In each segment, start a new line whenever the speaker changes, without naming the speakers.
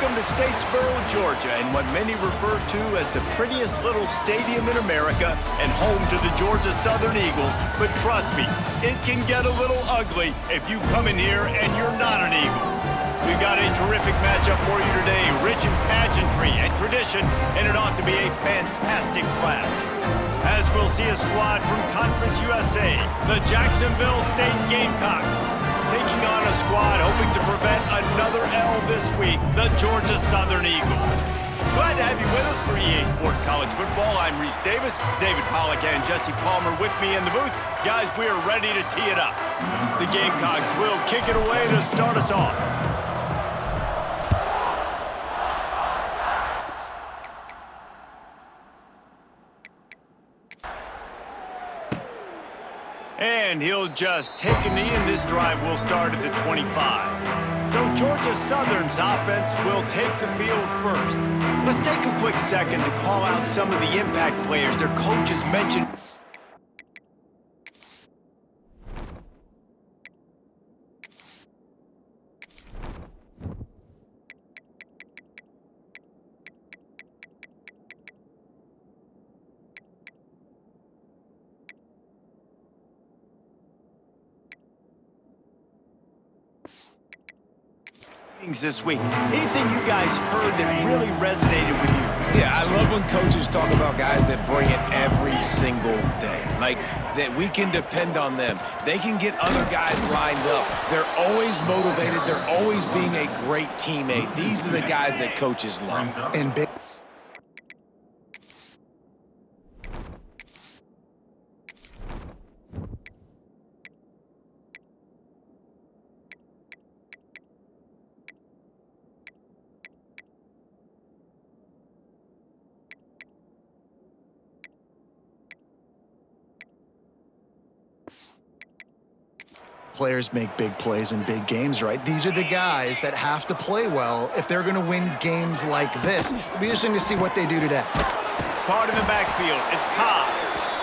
Welcome to Statesboro, Georgia, and what many refer to as the prettiest little stadium in America and home to the Georgia Southern Eagles. But trust me, it can get a little ugly if you come in here and you're not an Eagle. We've got a terrific matchup for you today, rich in pageantry and tradition, and it ought to be a fantastic clash. As we'll see a squad from Conference USA, the Jacksonville State Gamecocks, taking on a squad hoping to prevent another L this week, the Georgia Southern Eagles. Glad to have you with us for EA Sports College Football. I'm Reese Davis, David Pollack and Jesse Palmer with me in the booth. Guys, we are ready to tee it up. The Gamecocks will kick it away to start us off. And he'll just take a knee, and this drive will start at the 25. So Georgia Southern's offense will take the field first. Let's take a quick second to call out some of the impact players their coaches mentioned. This week. Anything you guys heard that really resonated with you?
Yeah, I love when coaches talk about guys that bring it every single day. Like, that we can depend on them. They can get other guys lined up. They're always motivated. They're always being a great teammate. These are the guys that coaches love.
And big. Players make big plays in big games, right? These are the guys that have to play well if they're going to win games like this. It'll be interesting to see what they do today.
Caught in the backfield, it's Cobb.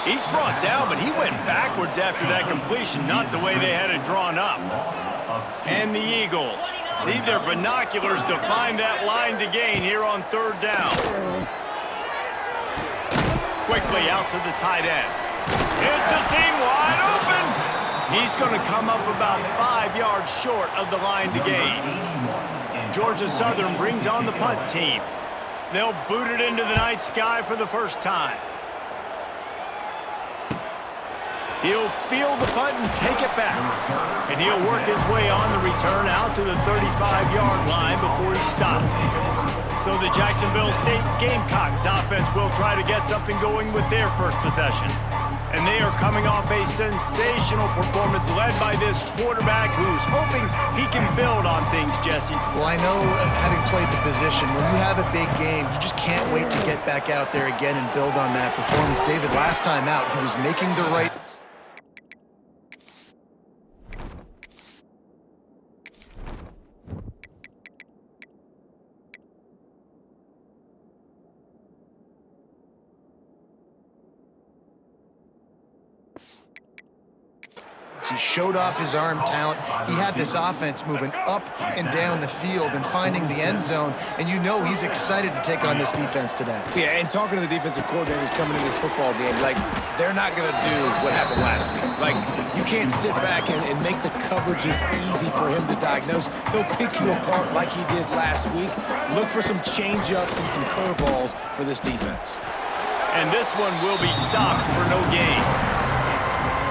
He's brought down, but he went backwards after that completion, not the way they had it drawn up. And the Eagles need their binoculars to find that line to gain here on third down. Quickly out to the tight end. It's a seam wide open. He's going to come up about 5 yards short of the line to gain. Georgia Southern brings on the punt team. They'll boot it into the night sky for the first time. He'll field the punt and take it back. And he'll work his way on the return out to the 35-yard line before he stops. So the Jacksonville State Gamecocks offense will try to get something going with their first possession. And they are coming off a sensational performance led by this quarterback who's hoping he can build on things, Jesse.
Well, I know, having played the position, when you have a big game, you just can't wait to get back out there again and build on that performance. David, last time out, he was making the right... He showed off his arm talent. He had this offense moving up and down the field and finding the end zone, and you know he's excited to take on this defense today.
Yeah, and talking to the defensive coordinators coming in this football game, like, they're not going to do what happened last week. Like, you can't sit back and make the coverages easy for him to diagnose. He'll pick you apart like he did last week. Look for some change-ups and some curveballs for this defense.
And this one will be stopped for no gain.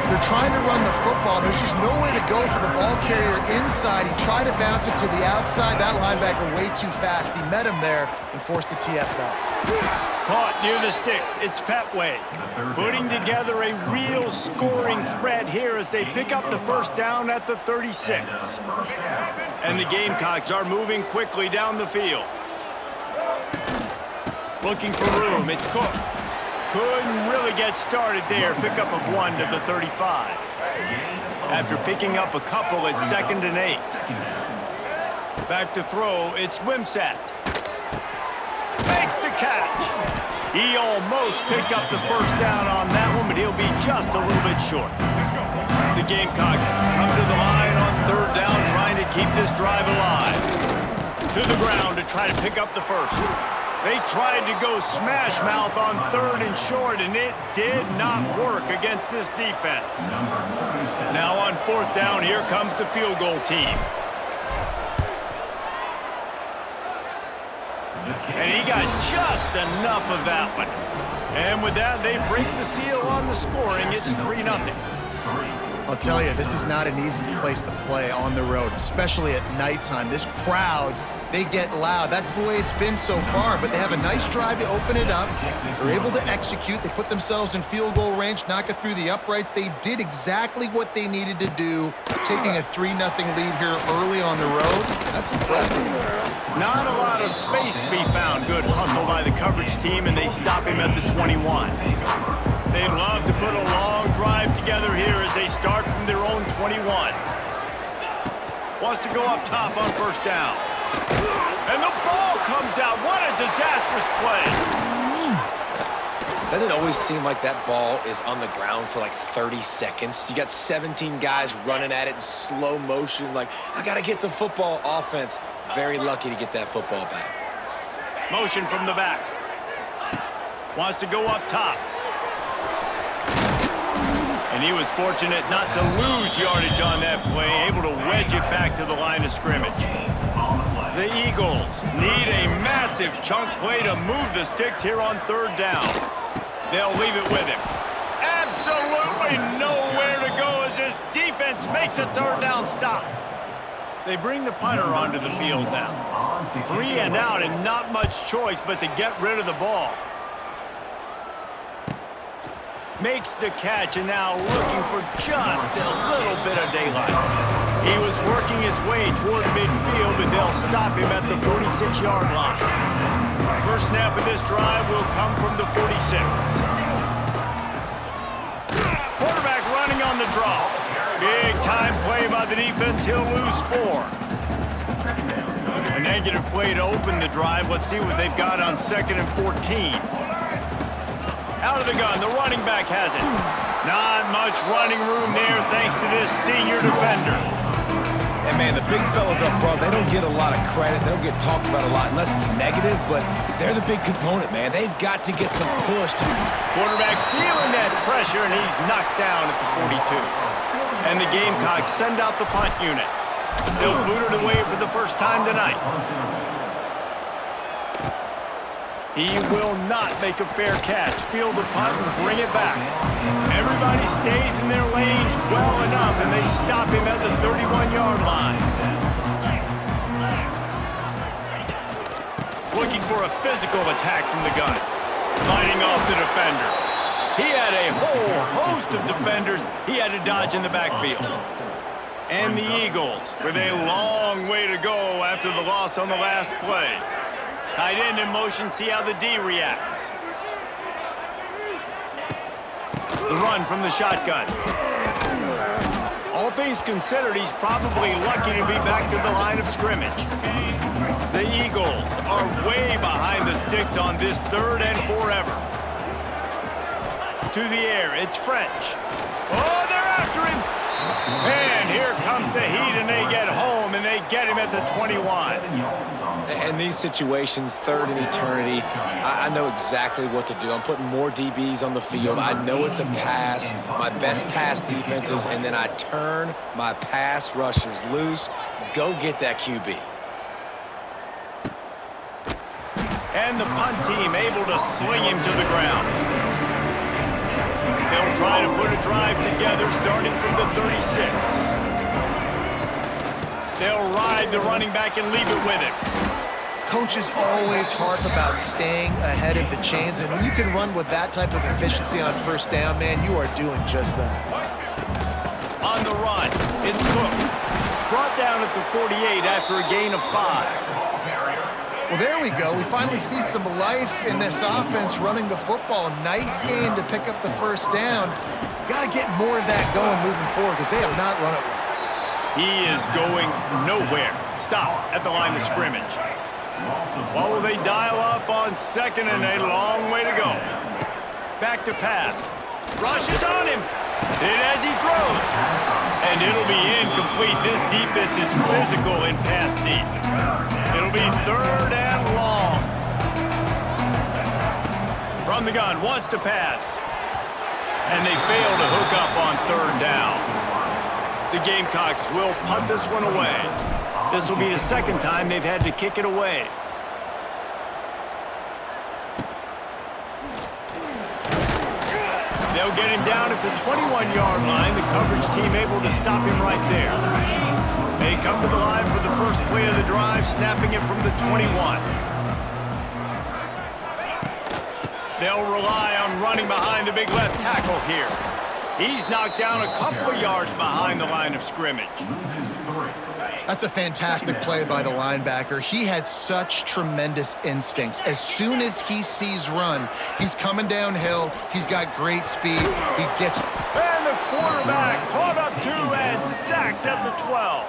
They're trying to run the football. There's just no way to go for the ball carrier inside. He tried to bounce it to the outside. That linebacker way too fast. He met him there and forced the TFL.
Caught near the sticks. It's Petway putting together a real scoring threat here as they pick up the first down at the 36. And the Gamecocks are moving quickly down the field. Looking for room. It's Cook. Couldn't really get started there. Pickup of 1 to the 35. After picking up a couple, it's 2nd and 8. Back to throw, it's Wimsatt. Makes the catch. He almost picked up the first down on that one, but he'll be just a little bit short. The Gamecocks come to the line on third down, trying to keep this drive alive. To the ground to try to pick up the first. They tried to go smash mouth on 3rd and short, and it did not work against this defense. Now on 4th down, here comes the field goal team. And he got just enough of that one. And with that, they break the seal on the scoring. It's 3-0.
I'll tell you, this is not an easy place to play on the road, especially at nighttime. This crowd, they get loud. That's the way it's been so far, but they have a nice drive to open it up. They're able to execute. They put themselves in field goal range, knock it through the uprights. They did exactly what they needed to do, taking a 3-0 lead here early on the road. That's impressive.
Not a lot of space to be found. Good hustle by the coverage team, and they stop him at the 21. They love to put a long drive together here as they start from their own 21. Wants to go up top on 1st down. And the ball comes out. What a disastrous play.
Doesn't it always seem like that ball is on the ground for like 30 seconds? You got 17 guys running at it in slow motion. Like, I got to get the football. Offense, very lucky to get that football back.
Motion from the back. Wants to go up top. And he was fortunate not to lose yardage on that play, able to wedge it back to the line of scrimmage. The Eagles need a massive chunk play to move the sticks here on 3rd down. They'll leave it with him. Absolutely nowhere to go as this defense makes a 3rd down stop. They bring the punter onto the field now. 3 and out and not much choice but to get rid of the ball. Makes the catch and now looking for just a little bit of daylight. He was working his way toward midfield, but they'll stop him at the 46-yard line. First snap of this drive will come from the 46. Quarterback running on the draw. Big time play by the defense. He'll lose 4. A negative play to open the drive. Let's see what they've got on 2nd and 14. Out of the gun, the running back has it. Not much running room there thanks to this senior defender.
And man, the big fellas up front, they don't get a lot of credit. They don't get talked about a lot unless it's negative, but they're the big component, man. They've got to get some push.
Quarterback feeling that pressure, and he's knocked down at the 42. And the Gamecocks send out the punt unit. They'll boot it away for the first time tonight. He will not make a fair catch. Field the punt and bring it back. Everybody stays in their lanes well enough, and they stop him at the 31-yard line. Looking for a physical attack from the gun. Fighting off the defender. He had a whole host of defenders he had to dodge in the backfield. And the Eagles with a long way to go after the loss on the last play. Tight end in motion, see how the D reacts. The run from the shotgun. All things considered, he's probably lucky to be back to the line of scrimmage. The Eagles are way behind the sticks on this 3rd and forever. To the air, it's French. Oh, they're after him. And here comes the heat, and they get home, and they get him at the 21.
In these situations, 3rd and eternity, I know exactly what to do. I'm putting more DBs on the field. I know it's a pass, my best pass defenses, and then I turn my pass rushers loose. Go get that QB.
And the punt team able to sling him to the ground. They'll try to put a drive together starting from the 36. They'll ride the running back and leave it with him.
Coaches always harp about staying ahead of the chains, and when you can run with that type of efficiency on 1st down, man, you are doing just that.
On the run, it's Cook. Brought down at the 48 after a gain of 5.
Well, there we go. We finally see some life in this offense running the football. Nice game to pick up the 1st down. Got to get more of that going moving forward because they have not run it well.
He is going nowhere. Stop at the line of scrimmage. What will they dial up on 2nd and a long way to go? Back to pass. Rushes on him. Did as he throws. And it'll be incomplete. This defense is physical and pass deep. It'll be 3rd and long. From the gun, wants to pass. And they fail to hook up on 3rd down. The Gamecocks will punt this one away. This will be the 2nd time they've had to kick it away. They'll get him down at the 21-yard line. The coverage team able to stop him right there. They come to the line for the first play of the drive, snapping it from the 21. They'll rely on running behind the big left tackle here. He's knocked down a couple of yards behind the line of scrimmage.
That's a fantastic play by the linebacker. He has such tremendous instincts. As soon as he sees run, he's coming downhill. He's got great speed. He gets...
And the quarterback caught up to and sacked at the 12.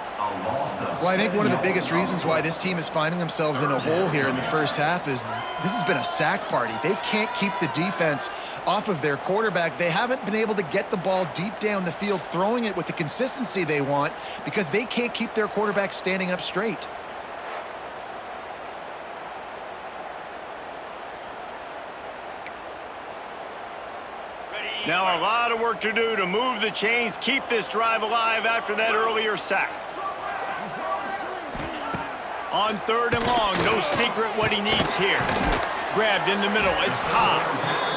Well, I think one of the biggest reasons why this team is finding themselves in a hole here in the first half is this has been a sack party. They can't keep the defense off of their quarterback. They haven't been able to get the ball deep down the field, throwing it with the consistency they want because they can't keep their quarterback standing up straight.
Now a lot of work to do to move the chains, keep this drive alive after that earlier sack. On 3rd and long, no secret what he needs here. Grabbed in the middle, it's Cobb.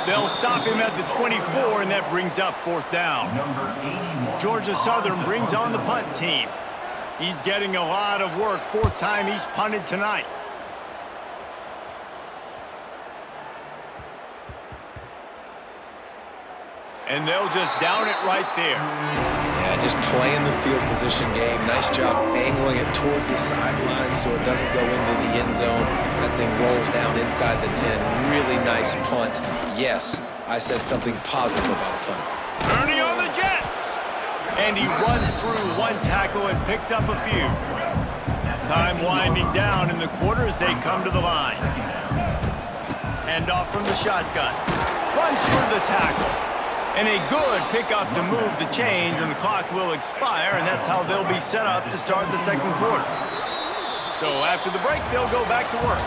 They'll stop him at the 24, and that brings up 4th down. Georgia Southern brings on the punt team. He's getting a lot of work, 4th time he's punted tonight. And they'll just down it right there.
Yeah, just playing the field position game. Nice job angling it toward the sideline so it doesn't go into the end zone. That thing rolls down inside the 10. Really nice punt. Yes, I said something positive about a punt.
Turning on the Jets. And he runs through one tackle and picks up a few. Time winding down in the quarter as they come to the line. Hand off from the shotgun. Runs through the tackle. And a good pickup to move the chains, and the clock will expire, and that's how they'll be set up to start the 2nd quarter. So after the break, they'll go back to work.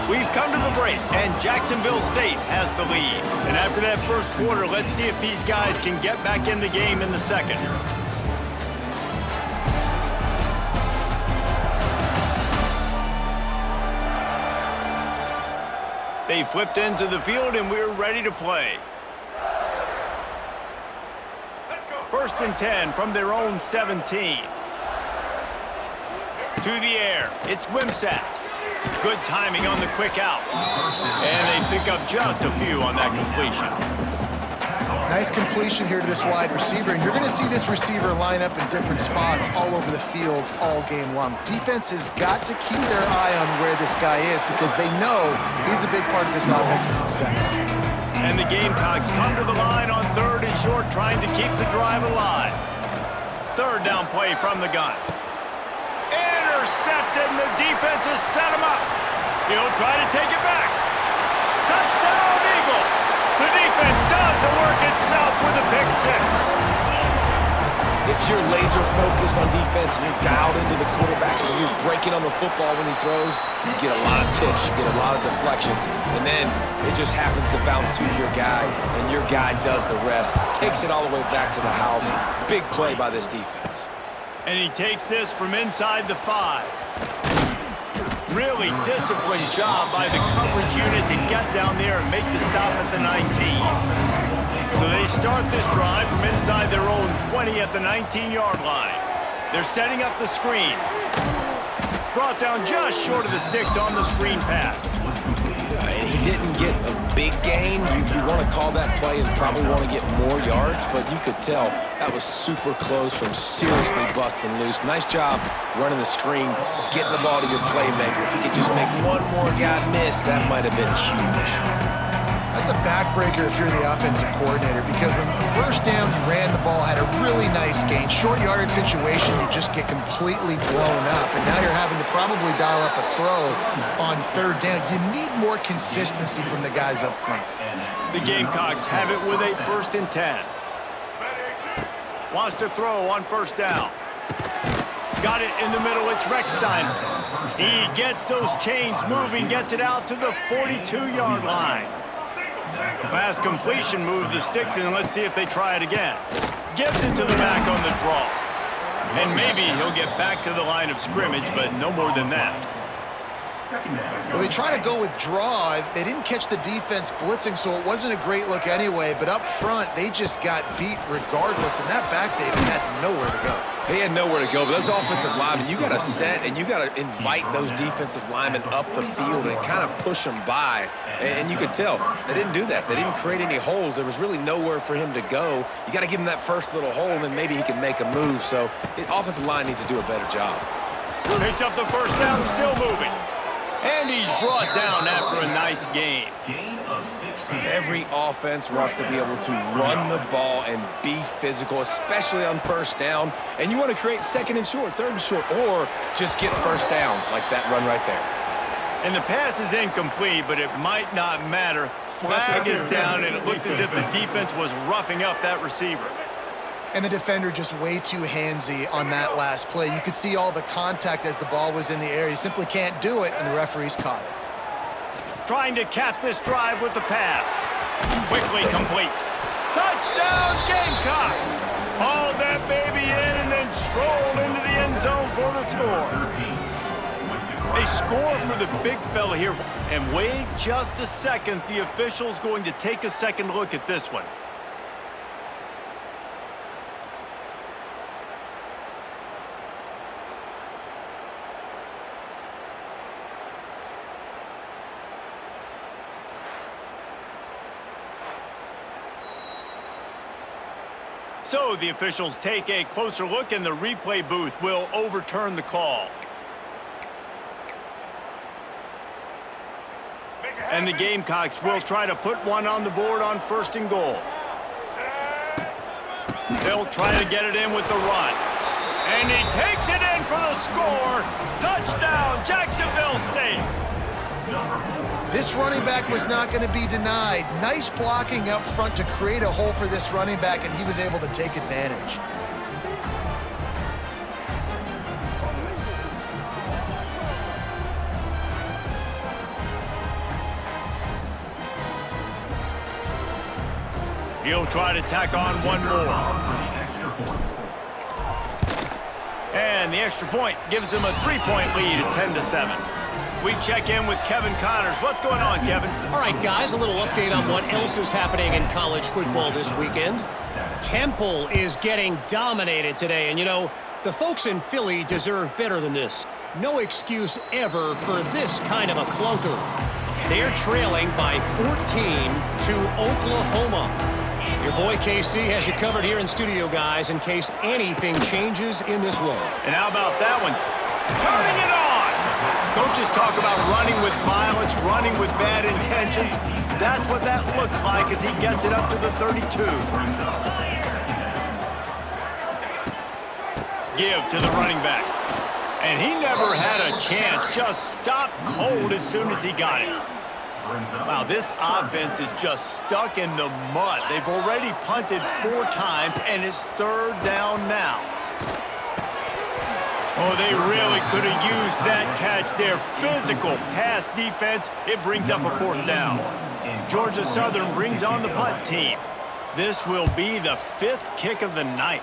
We've come to the break, and Jacksonville State has the lead. And after that first quarter, let's see if these guys can get back in the game in the 2nd. They flipped into the field, and we're ready to play. 1st and 10 from their own 17. To the air, it's Wimsatt. Good timing on the quick out. And they pick up just a few on that completion.
Nice completion here to this wide receiver, and you're going to see this receiver line up in different spots all over the field all game long. Defense has got to keep their eye on where this guy is because they know he's a big part of this offense's success.
And the Gamecocks come to the line on 3rd and short, trying to keep the drive alive. 3rd down play from the gun. Intercepted, and the defense has set him up. He'll try to take it back. Touchdown, Eagles! The defense does the work itself with a pick 6.
If you're laser focused on defense and you're dialed into the quarterback and you're breaking on the football when he throws, you get a lot of tips, you get a lot of deflections, and then it just happens to bounce to your guy, and your guy does the rest, takes it all the way back to the house. Big play by this defense.
And he takes this from inside the 5. Really disciplined job by the coverage unit to get down there and make the stop at the 19. So they start this drive from inside their own 20 at the 19-yard line. They're setting up the screen. Brought down just short of the sticks on the screen pass.
He didn't get a big gain. You want to call that play and probably want to get more yards, but you could tell that was super close from seriously busting loose. Nice job running the screen, getting the ball to your playmaker. If he could just make one more guy miss, that might have been huge.
That's a backbreaker if you're the offensive coordinator because on the 1st down, you ran the ball, had a really nice gain. Short yardage situation, you just get completely blown up. And now you're having to probably dial up a throw on 3rd down. You need more consistency from the guys up front.
The Gamecocks have it with a 1st and 10. Wants to throw on first down. Got it in the middle. It's Recksteiner. He gets those chains moving, gets it out to the 42-yard line. Pass completion, move the sticks, and let's see if they try it again. Gets it to the back on the draw. And maybe he'll get back to the line of scrimmage, but no more than that.
Well, they try to go with draw. They didn't catch the defense blitzing, so it wasn't a great look anyway. But up front, they just got beat regardless. And that back, David, had nowhere to go.
They had nowhere to go, but those offensive linemen, you got to set and you got to invite those defensive linemen up the field and kind of push them by. And you could tell they didn't do that. They didn't create any holes. There was really nowhere for him to go. You got to give him that first little hole, and then maybe he can make a move. So the offensive line needs to do a better job.
Picks up the first down, still moving. And he's brought down after a nice gain.
Every offense wants to be able to run the ball and be physical, especially on first down. And you want to create second and short, third and short, or just get first downs like that run right there.
And the pass is incomplete, but it might not matter. Flag is down, and it looked as if the defense was roughing up that receiver.
And the defender just way too handsy on that last play. You could see all the contact as the ball was in the air. You simply can't do it, and the referees caught it.
Trying to cap this drive with the pass. Quickly complete. Touchdown, Gamecocks! Haul that baby in and then stroll into the end zone for the score. They score for the big fella here. And wait just a second. The official's going to take a second look at this one. So the officials take a closer look, and the replay booth will overturn the call. And the Gamecocks will try to put one on the board on first and goal. They'll try to get it in with the run. And he takes it in for the score. Touchdown, Jacksonville State.
This running back was not going to be denied. Nice blocking up front to create a hole for this running back, and he was able to take advantage.
He'll try to tack on one more. And the extra point gives him a 3-point lead at 10-7. We check in with Kevin Connors. What's going on, Kevin?
All right, guys, a little update on what else is happening in college football this weekend. Temple is getting dominated today, and you know, the folks in Philly deserve better than this. No excuse ever for this kind of a clunker. They're trailing by 14 to Oklahoma. Your boy KC has you covered here in studio, guys, in case anything changes in this one.
And how about that one? Turning it on! Coaches talk about running with violence, running with bad intentions. That's what that looks like as he gets it up to the 32. Give to the running back. And he never had a chance. Just stopped cold as soon as he got it. Wow, this offense is just stuck in the mud. They've already punted 4 times, and it's third down now. Oh, they really could have used that catch there. Physical pass defense. It brings up a 4th down. Georgia Southern brings on the punt team. This will be the 5th kick of the night.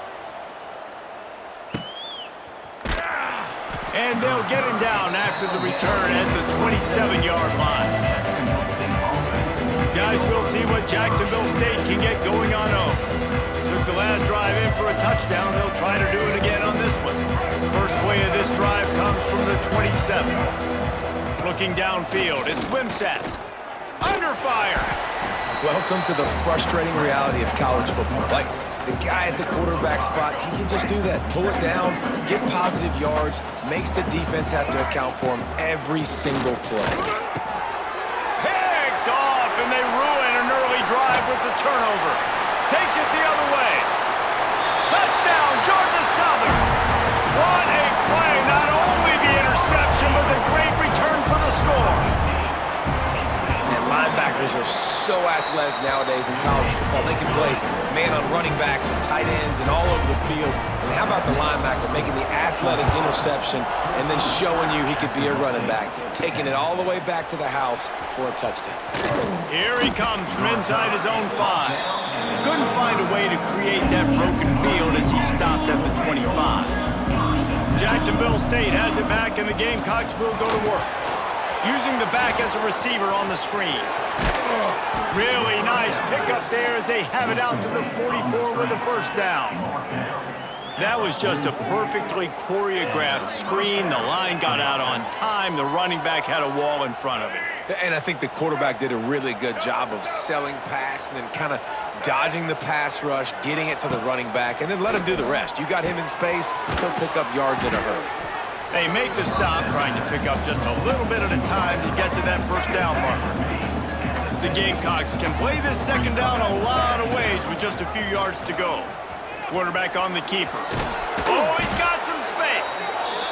And they'll get him down after the return at the 27-yard line. Guys, we'll see what Jacksonville State can get going on home. Took the last drive in for a touchdown. They'll try to do it again on this one. First play of this drive comes from the 27. Looking downfield, it's Wimsatt. Under fire.
Welcome to the frustrating reality of college football. Like, the guy at the quarterback spot, he can just do that. Pull it down, get positive yards, makes the defense have to account for him every single play.
Picked off, and they ruin an early drive with the turnover. Takes it the other way. Touchdown, Georgia Southern. What a play. Not only the interception, but the great return for the score.
And linebackers are so athletic nowadays in college football. They can play man on running backs and tight ends and all over the field. And how about the linebacker making the athletic interception and then showing you he could be a running back, taking it all the way back to the house for a touchdown.
Here he comes from inside his own 5. Couldn't find a way to create that broken field as he stopped at the 25. Jacksonville State has it back, and the Gamecocks will go to work, using the back as a receiver on the screen. Really nice pickup there as they have it out to the 44 with a first down. That was just a perfectly choreographed screen. The line got out on time. The running back had a wall in front of it.
And I think the quarterback did a really good job of selling pass and then kind of dodging the pass rush, getting it to the running back, and then let him do the rest. You got him in space, he'll pick up yards in a hurry.
They make the stop, trying to pick up just a little bit at a time to get to that first down marker. The Gamecocks can play this second down a lot of ways with just a few yards to go. Quarterback on the keeper. Oh, he's got some space.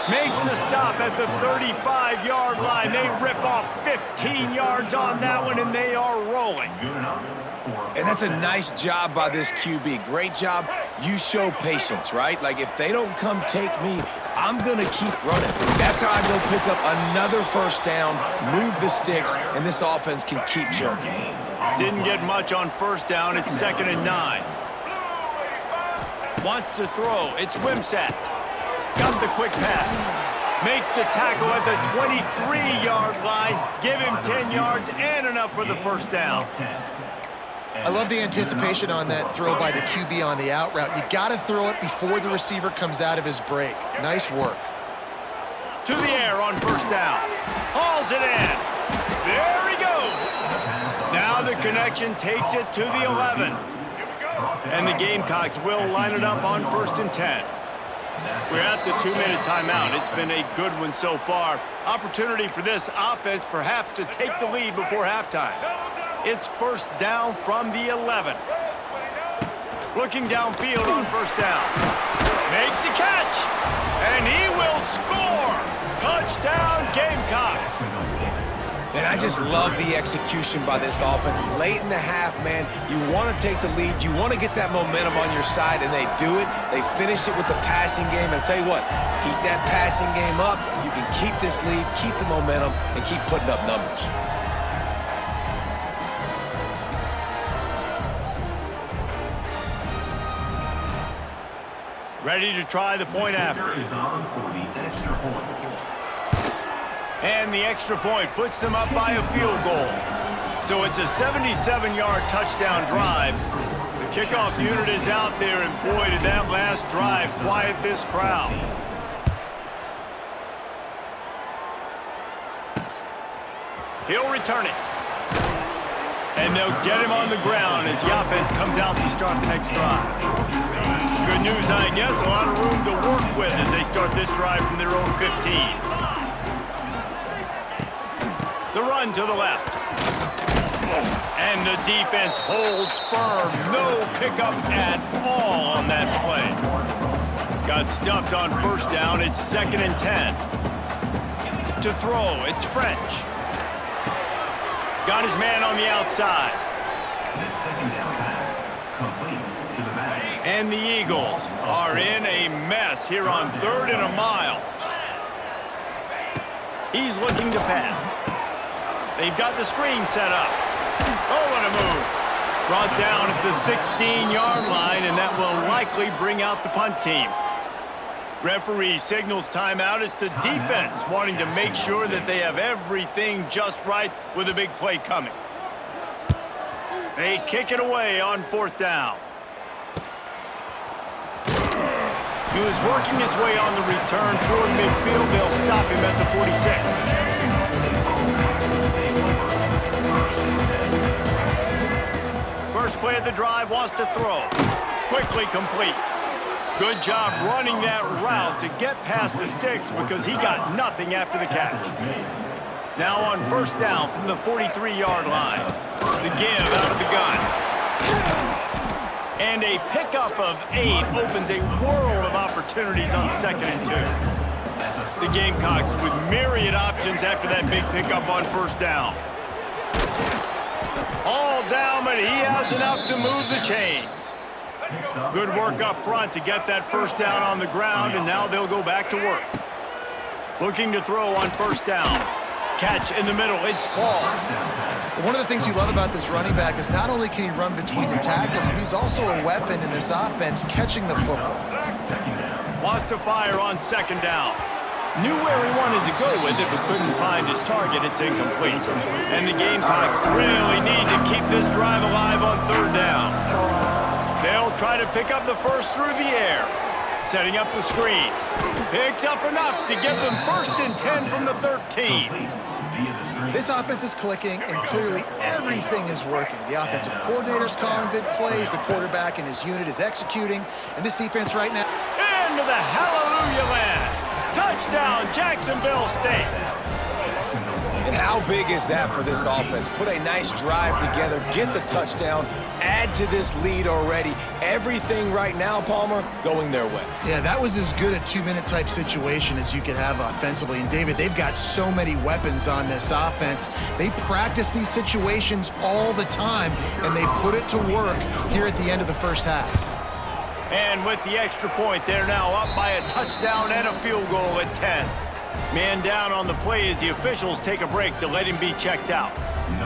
Makes the stop at the 35-yard line. They rip off 15 yards on that one, and they are rolling.
And that's a nice job by this QB. Great job. You show patience, right? Like, if they don't come take me, I'm going to keep running. That's how I go pick up another first down, move the sticks, and this offense can keep churning.
Didn't get much on first down. It's 2nd and 9. Wants to throw. It's Wimsatt. Got the quick pass. Makes the tackle at the 23-yard line. Give him 10 yards and enough for the first down.
I love the anticipation on that throw by the QB on the out route. You got to throw it before the receiver comes out of his break. Nice work.
To the air on first down. Hauls it in. There he goes. Now the connection takes it to the 11. And the Gamecocks will line it up on 1st and 10. We're at the 2-minute timeout. It's been a good one so far. Opportunity for this offense perhaps to take the lead before halftime. It's first down from the 11. Looking downfield on first down. Makes the catch. And he will score. Touchdown Gamecocks.
And I just love the execution by this offense. Late in the half, man, you want to take the lead. You want to get that momentum on your side, and they do it. They finish it with the passing game. And I'll tell you what, keep that passing game up. You can keep this lead, keep the momentum, and keep putting up numbers.
Ready to try the point after. And the extra point puts them up by a field goal. So it's a 77-yard touchdown drive. The kickoff unit is out there, and boy, did that last drive quiet this crowd. He'll return it. And they'll get him on the ground as the offense comes out to start the next drive. Good news, I guess, a lot of room to work with as they start this drive from their own 15. The run to the left. And the defense holds firm. No pickup at all on that play. Got stuffed on first down. It's 2nd and 10. To throw, it's French. Got his man on the outside. And the Eagles are in a mess here on 3rd and a mile. He's looking to pass. They've got the screen set up. Oh, what a move. Brought down at the 16-yard line, and that will likely bring out the punt team. Referee signals timeout. It's the defense wanting to make sure that they have everything just right with a big play coming. They kick it away on 4th down. He was working his way on the return toward midfield. They'll stop him at the 46. First play of the drive, wants to throw. Quickly complete. Good job running that route to get past the sticks because he got nothing after the catch. Now on first down from the 43-yard line. The give out of the gun. And a pickup of 8 opens a world of opportunities on 2nd and 2. The Gamecocks with myriad options after that big pickup on first down. All down, but he has enough to move the chains. Good work up front to get that first down on the ground, and now they'll go back to work. Looking to throw on first down. Catch in the middle, it's Paul.
One of the things you love about this running back is not only can he run between the tackles, but he's also a weapon in this offense catching the football.
Wants to fire on second down. Knew where he wanted to go with it, but couldn't find his target. It's incomplete. And the Gamecocks really need to keep this drive alive on third down. They'll try to pick up the first through the air. Setting up the screen. Picks up enough to give them 1st and 10 from the 13.
This offense is clicking, and clearly everything is working. The offensive coordinator's calling good plays. The quarterback and his unit is executing. And this defense right now...
Into the hallelujah land. Touchdown, Jacksonville State.
And how big is that for this offense? Put a nice drive together, get the touchdown, add to this lead already. Everything right now, Palmer, going their way.
Yeah, that was as good a 2-minute type situation as you could have offensively. And, David, they've got so many weapons on this offense. They practice these situations all the time, and they put it to work here at the end of the first half.
And with the extra point, they're now up by a touchdown and a field goal at 10. Man down on the play as the officials take a break to let him be checked out.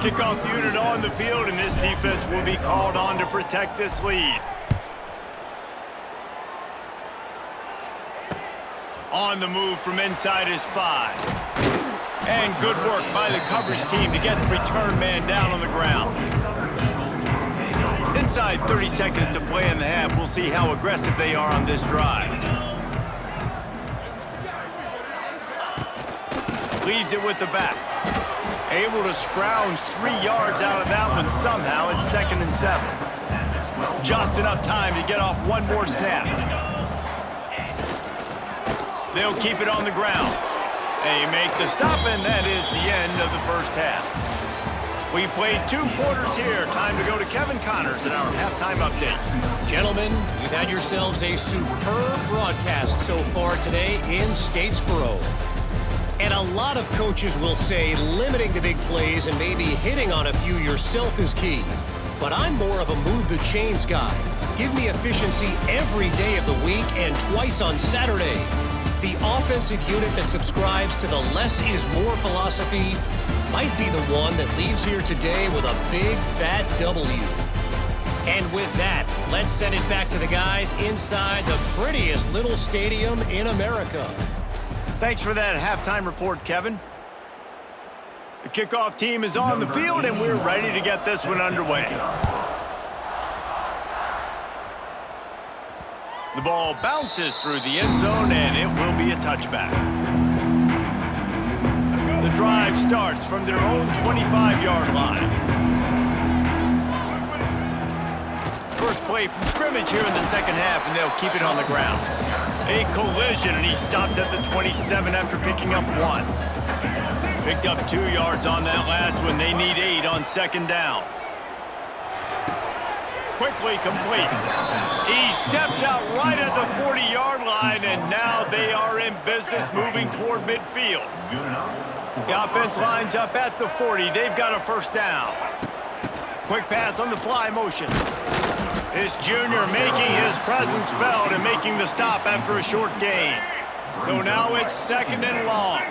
Kickoff unit on the field, and this defense will be called on to protect this lead. On the move from inside his 5. And good work by the coverage team to get the return man down on the ground. Inside 30 seconds to play in the half. We'll see how aggressive they are on this drive. Leaves it with the back. Able to scrounge 3 yards out of that one somehow. It's 2nd and 7. Just enough time to get off one more snap. They'll keep it on the ground. They make the stop, and that is the end of the first half. We've played 2 quarters here. Time to go to Kevin Connors in our halftime update.
Gentlemen, you've had yourselves a superb broadcast so far today in Statesboro. And a lot of coaches will say limiting the big plays and maybe hitting on a few yourself is key. But I'm more of a move the chains guy. Give me efficiency every day of the week and twice on Saturday. The offensive unit that subscribes to the less is more philosophy might be the one that leaves here today with a big fat W. And with that, let's send it back to the guys inside the prettiest little stadium in America.
Thanks for that halftime report, Kevin. The kickoff team is on the field, and we're ready to get this one underway. The ball bounces through the end zone, and it will be a touchback. The drive starts from their own 25-yard line. First play from scrimmage here in the second half, and they'll keep it on the ground. A collision, and he stopped at the 27 after picking up 1. Picked up 2 yards on that last one. They need 8 on second down. Quickly complete. He steps out right at the 40-yard line, and now they are in business moving toward midfield. The offense lines up at the 40. They've got a first down. Quick pass on the fly motion. This junior making his presence felt and making the stop after a short gain. So now it's 2nd and long.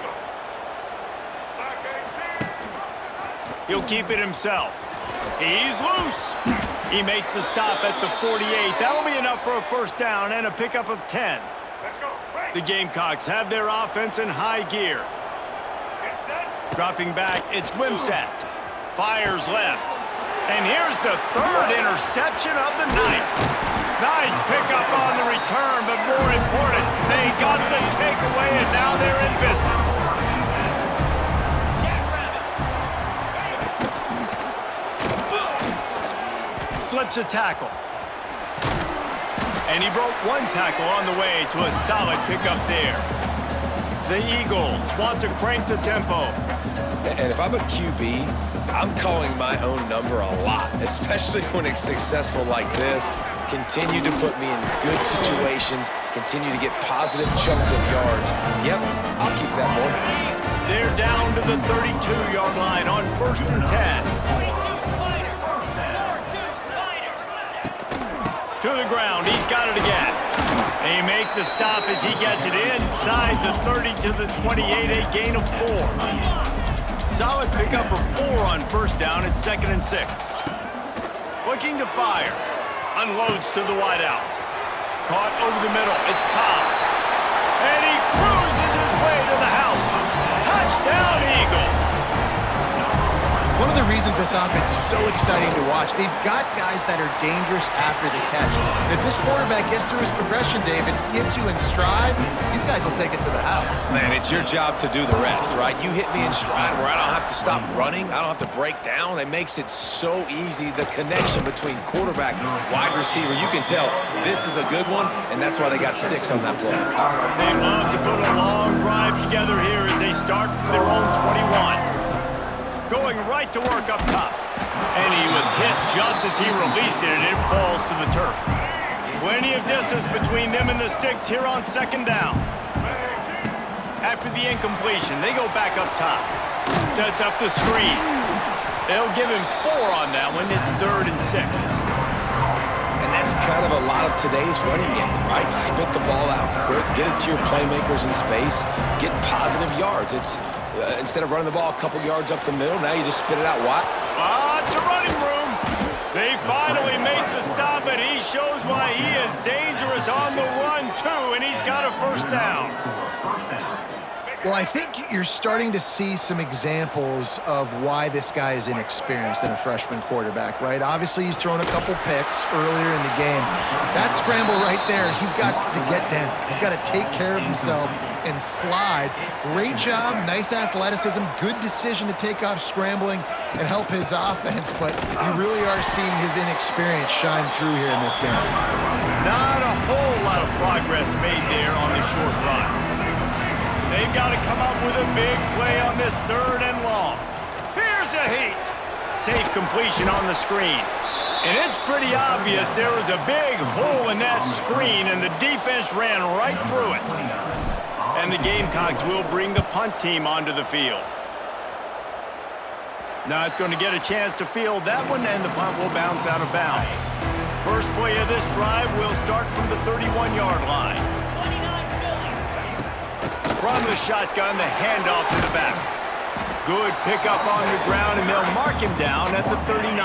He'll keep it himself. He's loose. He makes the stop at the 48. That'll be enough for a first down and a pickup of 10. The Gamecocks have their offense in high gear. Dropping back, it's Wimsatt. Fires left. And here's the 3rd interception of the night. Nice pickup on the return, but more important, they got the takeaway, and now they're in business. Slips a tackle. And he broke 1 tackle on the way to a solid pickup there. The Eagles want to crank the tempo.
And if I'm a QB, I'm calling my own number a lot, especially when it's successful like this. Continue to put me in good situations, continue to get positive chunks of yards. Yep, I'll keep that more.
They're down to the 32-yard line on 1st and 10. To the ground. He's got it again. They make the stop as he gets it inside the 30 to the 28, a gain of 4. Solid pickup of 4 on first down. It's 2nd and 6. Looking to fire. Unloads to the wideout. Caught over the middle. It's Cobb. And he cruises his way to the house. Touchdown, Eagles.
One of the reasons this offense is so exciting to watch, they've got guys that are dangerous after the catch. And if this quarterback gets through his progression, David, hits you in stride, these guys will take it to the house.
Man, it's your job to do the rest, right? You hit me in stride where I don't have to stop running. I don't have to break down. It makes it so easy. The connection between quarterback and wide receiver, you can tell this is a good one, and that's why they got 6 on that play.
They love to put a long drive together here as they start from their own 21. Going right to work up top. And he was hit just as he released it, and it falls to the turf. Plenty of distance between them and the sticks here on 2nd down. After the incompletion, they go back up top. Sets up the screen. They'll give him 4 on that one. It's 3rd and 6.
And that's kind of a lot of today's running game, right? Spit the ball out quick, get it to your playmakers in space, get positive yards. It's instead of running the ball a couple yards up the middle, now you just spit it out wide.
Lots of running room. They finally make the stop, and he shows why he is dangerous on the run, too, and he's got a first down.
Well, I think you're starting to see some examples of why this guy is inexperienced in a freshman quarterback, right? Obviously, he's thrown a couple picks earlier in the game. That scramble right there, he's got to get down. He's got to take care of himself and slide. Great job, nice athleticism, good decision to take off scrambling and help his offense, but you really are seeing his inexperience shine through here in this game.
Not a whole lot of progress made there on the short run. They've got to come up with a big play on this 3rd and long. Here's a heat. Safe completion on the screen. And it's pretty obvious there was a big hole in that screen, and the defense ran right through it. And the Gamecocks will bring the punt team onto the field. Not going to get a chance to field that one, and the punt will bounce out of bounds. First play of this drive will start from the 31-yard line. From the shotgun, the handoff to the back. Good pickup on the ground, and they'll mark him down at the 39.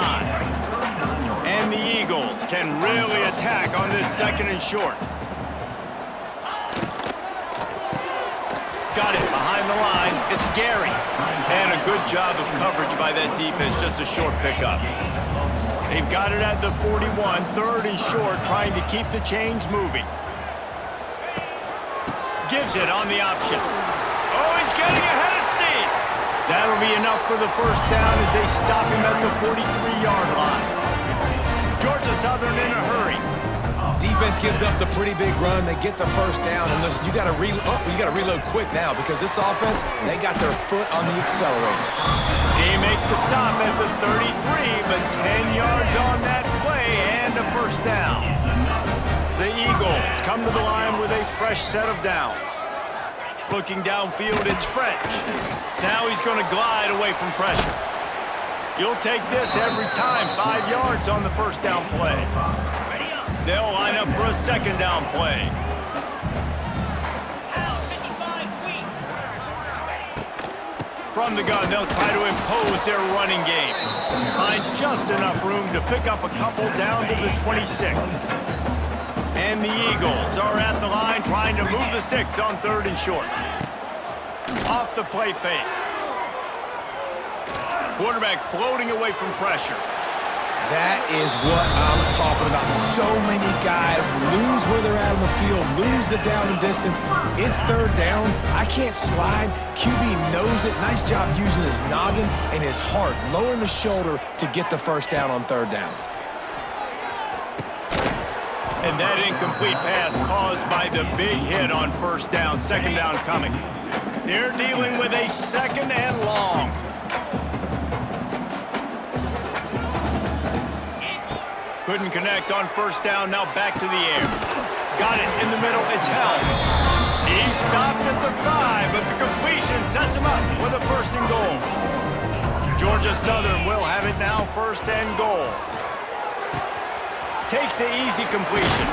And the Eagles can really attack on this 2nd and short. Got it behind the line. It's Gary. And a good job of coverage by that defense, just a short pickup. They've got it at the 41, 3rd and short, trying to keep the chains moving. Gives it on the option. Oh, he's getting ahead of steam. That'll be enough for the first down as they stop him at the 43-yard line. Georgia Southern in a hurry.
Defense gives up the pretty big run. They get the first down, and listen, you got to reload quick now because this offense, they got their foot on the accelerator.
They make the stop at the 33, but 10 yards on that play and a first down. The Eagles come to the line with a fresh set of downs. Looking downfield, it's French. Now he's going to glide away from pressure. You'll take this every time. 5 yards on the first down play. They'll line up for a 2nd down play. From the gun, they'll try to impose their running game. Finds just enough room to pick up a couple down to the 26. And the Eagles are at the line trying to move the sticks on 3rd and short. Off the play fake. Quarterback floating away from pressure.
That is what I'm talking about. So many guys lose where they're at on the field, lose the down and distance. It's 3rd down. I can't slide. QB knows it. Nice job using his noggin and his heart, lowering the shoulder to get the first down on 3rd down.
And that incomplete pass caused by the big hit on first down. 2nd down coming. They're dealing with a 2nd and long. Couldn't connect on first down. Now back to the air. Got it in the middle. It's held. He stopped at the 5, but the completion sets him up with a 1st and goal. Georgia Southern will have it now, 1st and goal. takes the easy completion.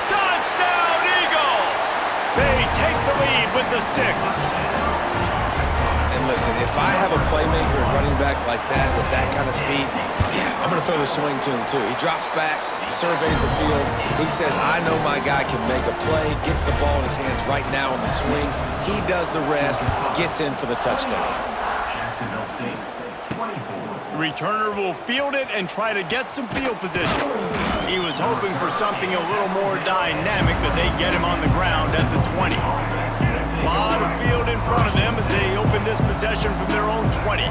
Touchdown, Eagles! They take the lead with the 6.
And listen, if I have a playmaker and running back like that with that kind of speed, yeah, I'm going to throw the swing to him too. He drops back, surveys the field. He says, I know my guy can make a play, gets the ball in his hands right now on the swing. He does the rest, gets in for the touchdown.
The returner will field it and try to get some field position. He was hoping for something a little more dynamic, but they get him on the ground at the 20. A lot of field in front of them as they open this possession from their own 20.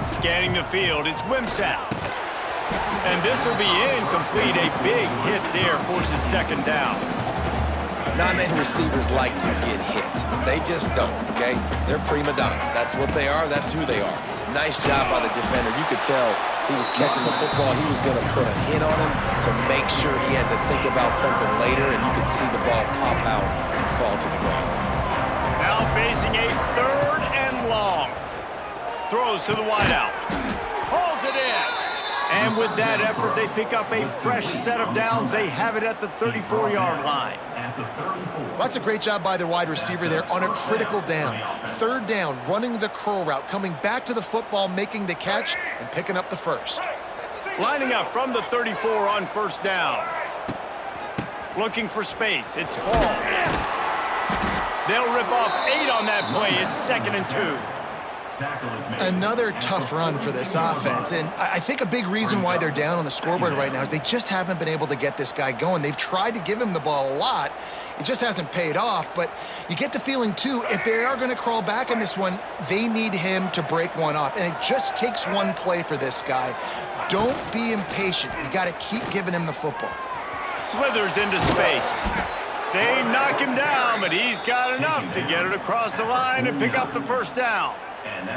Scanning the field, it's Wimsatt. And this will be incomplete. A big hit there forces second down.
Not many receivers like to get hit. They just don't, okay? They're prima donnas. That's what they are. That's who they are. Nice job by the defender. You could tell he was catching the football. He was going to put a hit on him to make sure he had to think about something later, and you could see the ball pop out and fall to the ground.
Now facing a 3rd and long. Throws to the wideout. Pulls it in. And with that effort, they pick up a fresh set of downs. They have it at the 34-yard line.
Well, that's a great job by the wide receiver there on a critical down. 3rd down, running the curl route, coming back to the football, making the catch, and picking up the first.
Lining up from the 34 on 1st down. Looking for space. It's Paul. They'll rip off 8 on that play. It's 2nd and 2.
Another tough run for this offense, and I think a big reason why they're down on the scoreboard right now is they just haven't been able to get this guy going. They've tried to give him the ball a lot. It just hasn't paid off, but you get the feeling, too, if they are going to crawl back in this one, they need him to break one off, and it just takes one play for this guy. Don't be impatient. You got to keep giving him the football.
Slithers into space. They knock him down, but he's got enough to get it across the line and pick up the 1st down.
And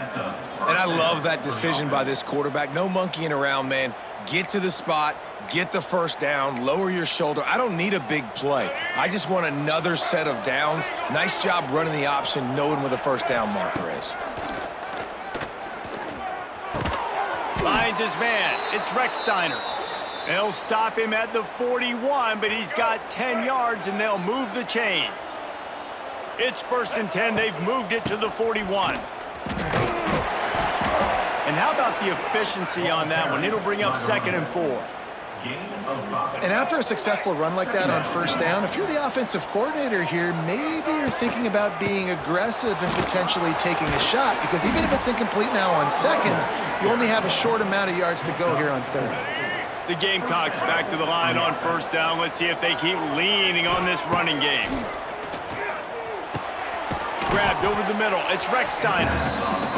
I love that decision by this quarterback. No monkeying around, man. Get to the spot, get the 1st down, lower your shoulder. I don't need a big play. I just want another set of downs. Nice job running the option, knowing where the 1st down marker is.
Finds his man. It's Rechsteiner. They'll stop him at the 41, but he's got 10 yards, and they'll move the chains. It's 1st and 10. They've moved it to the 41. And how about the efficiency on that one? It'll bring up 2nd and 4.
And after a successful run like that on 1st down, if you're the offensive coordinator here, maybe you're thinking about being aggressive and potentially taking a shot, because even if it's incomplete now on 2nd, you only have a short amount of yards to go here on 3rd.
The Gamecocks back to the line on 1st down. Let's see if they keep leaning on this running game. Grabbed over the middle. It's Rechsteiner.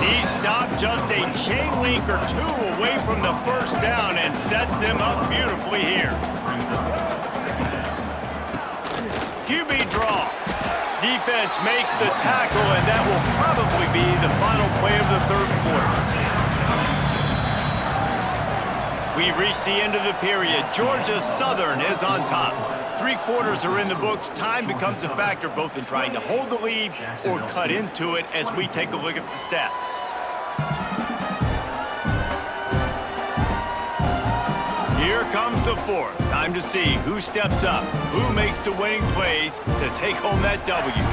He stopped just a chain link or 2 away from the 1st down and sets them up beautifully here. QB draw. Defense makes the tackle, and that will probably be the final play of the 3rd quarter. We've reached the end of the period. Georgia Southern is on top. 3 quarters are in the books. Time becomes a factor both in trying to hold the lead or cut into it as we take a look at the stats. Here comes the 4th. Time to see who steps up, who makes the winning plays to take home that W.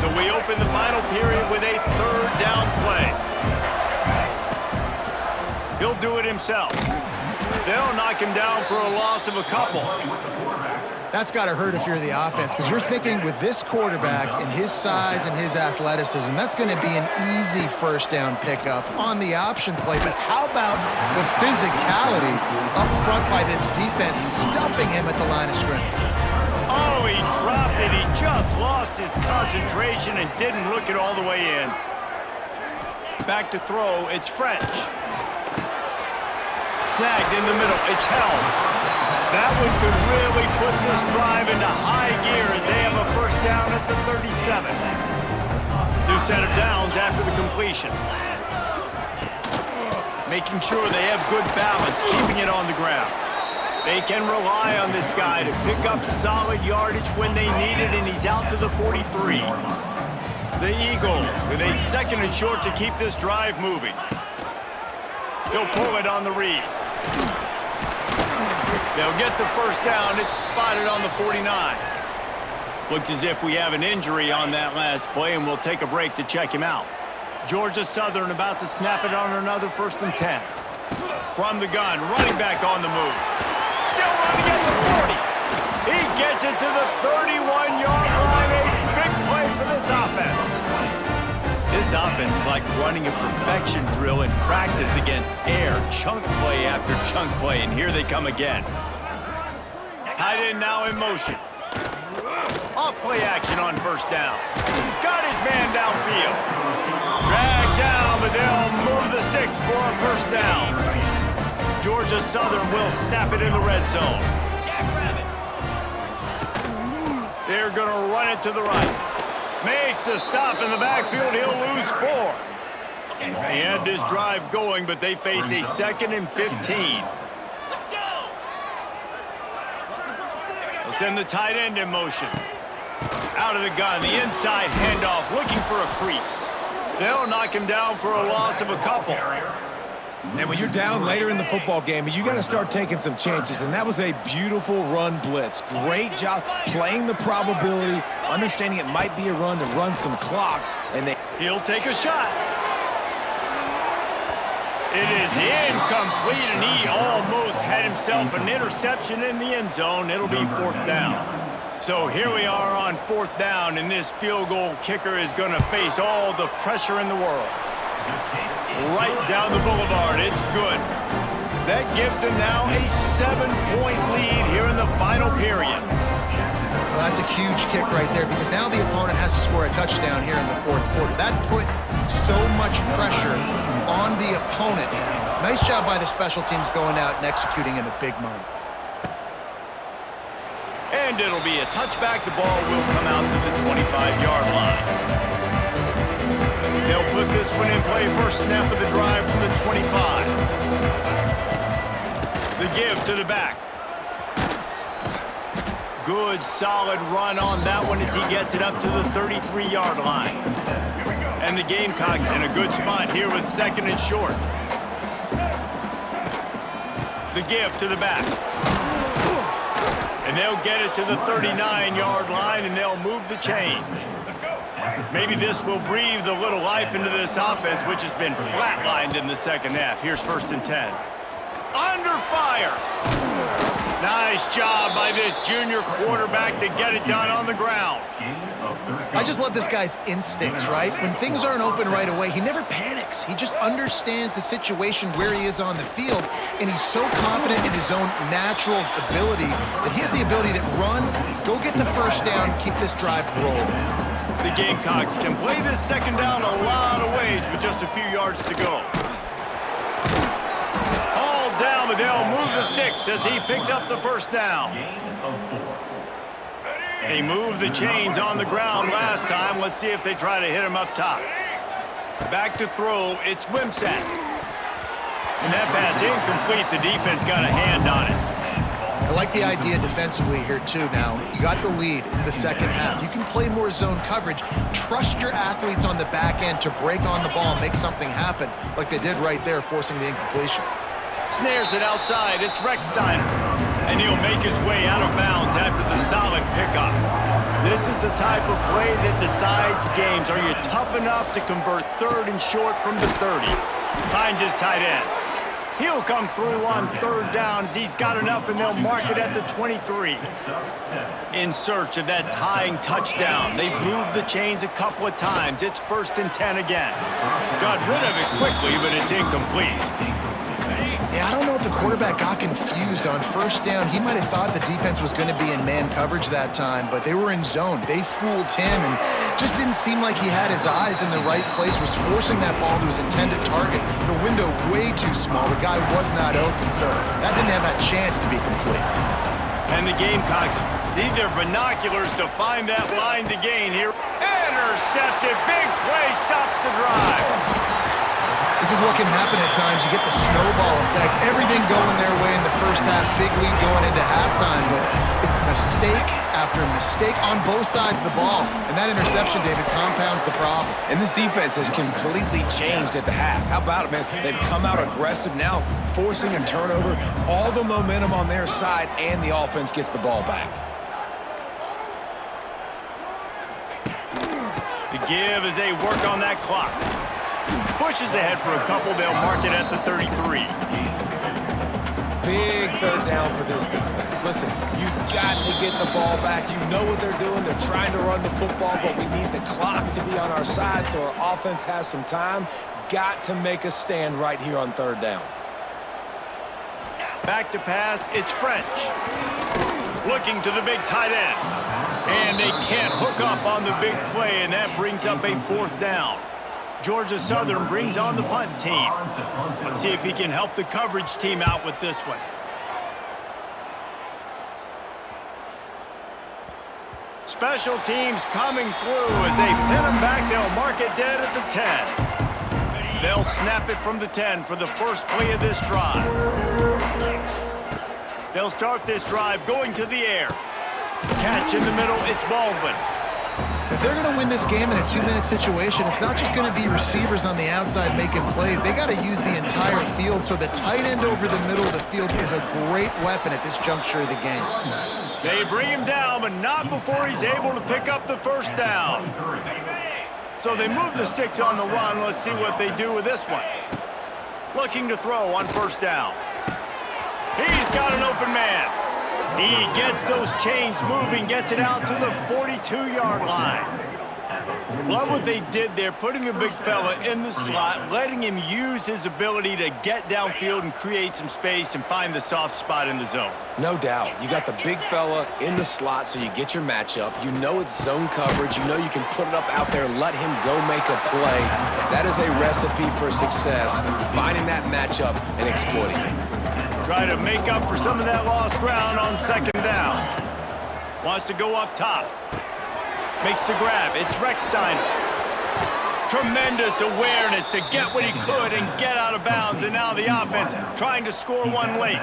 So we open the final period with a 3rd down play. He'll do it himself. They'll knock him down for a loss of a couple.
That's got to hurt if you're the offense, because you're thinking with this quarterback and his size and his athleticism, that's going to be an easy 1st down pickup on the option play. But how about the physicality up front by this defense, stuffing him at the line of scrimmage?
Oh, he dropped it. He just lost his concentration and didn't look it all the way in. Back to throw. It's French. Snagged in the middle. It's Helms. That one could really put this drive into high gear as they have a 1st down at the 37. New set of downs after the completion. Making sure they have good balance, keeping it on the ground. They can rely on this guy to pick up solid yardage when they need it, and he's out to the 43. The Eagles with a 2nd and short to keep this drive moving. They'll pull it on the read. They'll get the first down. It's spotted on the 49. Looks as if we have an injury on that last play, and we'll take a break to check him out. Georgia Southern about to snap it on another 1st and 10. From the gun, running back on the move. Still running at the 40. He gets it to the 31-yard line. A big play for this offense. This offense is like running a perfection drill in practice against air. Chunk play after chunk play, and here they come again. Tight end now in motion. Off play action on 1st down. Got his man downfield. Dragged down, but they'll move the sticks for a 1st down. Georgia Southern will snap it in the red zone. They're going to run it to the right. Makes a stop in the backfield. He'll lose 4. He had this drive going, but they face a 2nd and 15. They'll send the tight end in motion. Out of the gun, the inside handoff, looking for a crease. They'll knock him down for a loss of a couple.
And when you're down later in the football game, you got to start taking some chances. And that was a beautiful run blitz. Great job playing the probability, understanding it might be a run to run some clock. And
he'll take a shot. It is incomplete, and he almost had himself an interception in the end zone. It'll be 4th down. So here we are on 4th down, and this field goal kicker is going to face all the pressure in the world. Right down the boulevard. It's good. That gives them now a 7-point lead here in the final period.
Well, that's a huge kick right there because now the opponent has to score a touchdown here in the 4th quarter. That put so much pressure on the opponent. Nice job by the special teams going out and executing in a big moment.
And it'll be a touchback. The ball will come out to the 25-yard line. They'll put this one in play. First snap of the drive from the 25. The give to the back. Good, solid run on that one as he gets it up to the 33-yard line. And the Gamecocks in a good spot here with 2nd and short. The give to the back. And they'll get it to the 39-yard line, and they'll move the chains. Maybe this will breathe a little life into this offense, which has been flatlined in the 2nd half. Here's 1st and 10. Under fire. Nice job by this junior quarterback to get it done on the ground.
I just love this guy's instincts, right? When things aren't open right away, he never panics. He just understands the situation where he is on the field, and he's so confident in his own natural ability that he has the ability to run, go get the 1st down, keep this drive rolling.
The Gamecocks can play this 2nd down a lot of ways with just a few yards to go. All down, but they'll move the sticks as he picks up the 1st down. They moved the chains on the ground last time. Let's see if they try to hit him up top. Back to throw, it's Wimsatt. And that pass incomplete. The defense got a hand on it.
I like the idea defensively here, too. Now, you got the lead. It's the 2nd half. You can play more zone coverage. Trust your athletes on the back end to break on the ball and make something happen like they did right there, forcing the incompletion.
Snares it outside. It's Recksteiner. And he'll make his way out of bounds after the solid pickup. This is the type of play that decides games. Are you tough enough to convert 3rd and short from the 30? Finds his tight end. He'll come through on 3rd down as he's got enough, and they'll mark it at the 23. In search of that tying touchdown. They've moved the chains a couple of times. It's 1st and 10 again. Got rid of it quickly, but it's incomplete.
Yeah, I don't know if the quarterback got confused on 1st down. He might have thought the defense was going to be in man coverage that time, but they were in zone. They fooled him and just didn't seem like he had his eyes in the right place, was forcing that ball to his intended target. The window way too small. The guy was not open, so that didn't have that chance to be complete.
And the Gamecocks need their binoculars to find that line to gain here. Intercepted. Big play stops the drive.
This is what can happen at times. You get the snowball effect. Everything going their way in the 1st half. Big lead going into halftime, but it's mistake after mistake on both sides of the ball. And that interception, David, compounds the problem.
And this defense has completely changed at the half. How about it, man? They've come out aggressive now, forcing a turnover, all the momentum on their side, and the offense gets the ball back.
The give as they work on that clock. Pushes ahead for a couple. They'll mark it at the 33.
Big third down for this defense. Listen, you've got to get the ball back. You know what they're doing. They're trying to run the football, but we need the clock to be on our side so our offense has some time. Got to make a stand right here on third down.
Back to pass, it's French. Looking to the big tight end. And they can't hook up on the big play, and that brings up a fourth down. Georgia Southern brings on the punt team. Let's see if he can help the coverage team out with this one. Special teams coming through as they pin him back. They'll mark it dead at the 10. They'll snap it from the 10 for the first play of this drive. They'll start this drive going to the air. Catch in the middle, it's Baldwin.
If they're going to win this game in a 2-minute situation, it's not just going to be receivers on the outside making plays. They got to use the entire field, so the tight end over the middle of the field is a great weapon at this juncture of the game.
They bring him down, but not before he's able to pick up the first down. So they move the sticks on the run. Let's see what they do with this one. Looking to throw on first down. He's got an open man. He gets those chains moving, gets it out to the 42-yard line. Love what they did there, putting the big fella in the slot, letting him use his ability to get downfield and create some space and find the soft spot in the zone.
No doubt. You got the big fella in the slot, so you get your matchup. You know it's zone coverage. You know you can put it up out there, let him go make a play. That is a recipe for success, finding that matchup and exploiting it.
Try to make up for some of that lost ground on second down. Wants to go up top. Makes the grab. It's Recksteiner. Tremendous awareness to get what he could and get out of bounds. And now the offense trying to score one late.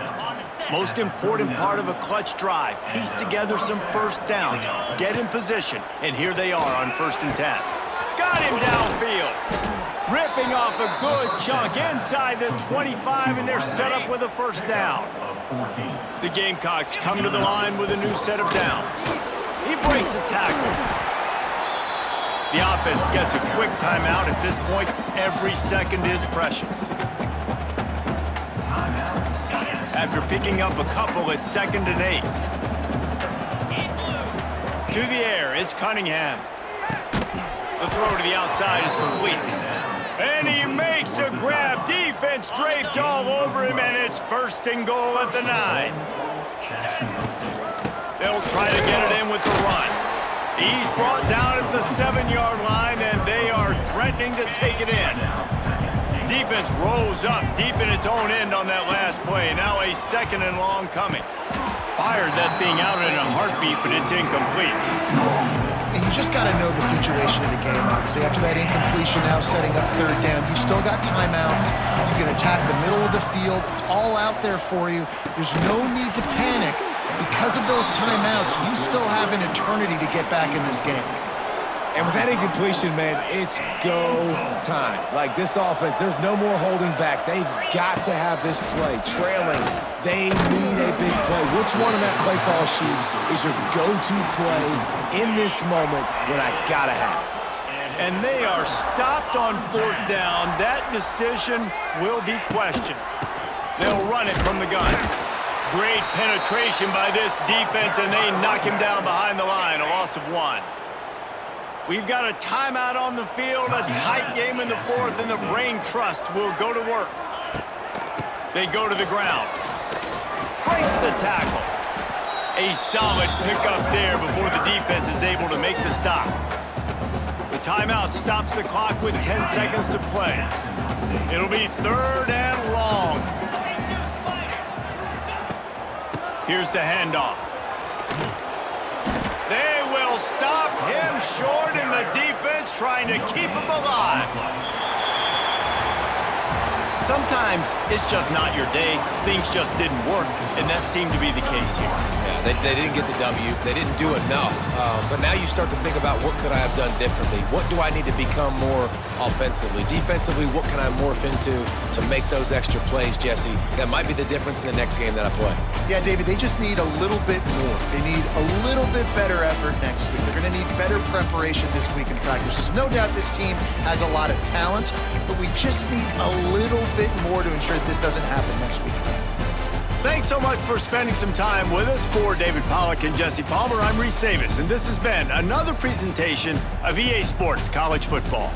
Most important part of a clutch drive. Piece together some first downs. Get in position. And here they are on 1st and 10. Got him downfield. Ripping off a good chunk inside the 25, and they're set up with a first down. The Gamecocks come to the line with a new set of downs. He breaks a tackle. The offense gets a quick timeout at this point. Every second is precious. After picking up a couple, it's 2nd and 8. To the air, it's Cunningham. The throw to the outside is complete. And he makes a grab. Defense draped all over him, and it's 1st and goal at the 9. They'll try to get it in with the run. He's brought down at the 7-yard line, and they are threatening to take it in. Defense rolls up deep in its own end on that last play. Now a 2nd and long coming. Fired that thing out in a heartbeat, but it's incomplete.
And you just got to know the situation of the game, obviously. After that incompletion, now setting up third down, you've still got timeouts. You can attack the middle of the field. It's all out there for you. There's no need to panic. Because of those timeouts, you still have an eternity to get back in this game.
And with that incompletion, man, it's go time. Like this offense, there's no more holding back. They've got to have this play. Trailing, they need a big play. Which one on that play call sheet is your go-to play in this moment when I gotta have it?
And they are stopped on 4th down. That decision will be questioned. They'll run it from the gun. Great penetration by this defense, and they knock him down behind the line, a loss of 1. We've got a timeout on the field, a tight game in the 4th, and the Brain Trust will go to work. They go to the ground. Breaks the tackle. A solid pickup there before the defense is able to make the stop. The timeout stops the clock with 10 seconds to play. It'll be 3rd and long. Here's the handoff. They will stop him short, and the defense trying to keep him alive. Sometimes it's just not your day. Things just didn't work, and that seemed to be the case here.
Yeah, they didn't get the W. They didn't do enough. But now you start to think about what could I have done differently? What do I need to become more offensively? Defensively, what can I morph into to make those extra plays, Jesse? That might be the difference in the next game that I play.
Yeah, David, they just need a little bit more. They need a little bit better effort next week. They're going to need better preparation this week in practice. There's no doubt this team has a lot of talent, but we just need a little bit more to ensure that this doesn't happen next week.
Thanks so much for spending some time with us. For David Pollack and Jesse Palmer, I'm Reese Davis, and this has been another presentation of EA Sports College Football.